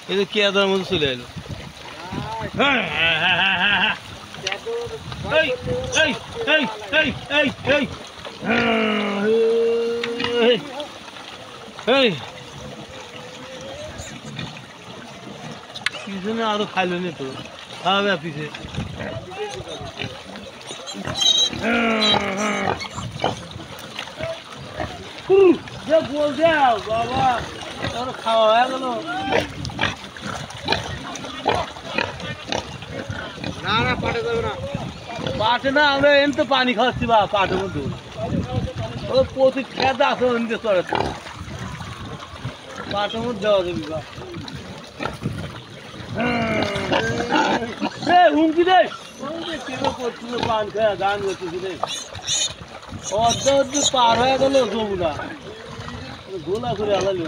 এই যে কেদার মধ্যে চলে এলো এই এই এই এই এই এই এই পিছনে আরো খাইলো নি তো খাবে পিছে বল দাও বাবা তোর খাওয়া হয়ে গেল না না পাটে যাবে না পাটে না আমরা এন তো পানি খাচ্ছি বা পাটের মধ্যে ও প্রতি খেতে আসো এনতে চড়ে পাটের মধ্যে দেওয়া যাবি বা হুমকি রে করছিল পান খায় গান করতেছি রে অর্ধ পার হয়ে গেল যমুনা গোলা করে আলাদা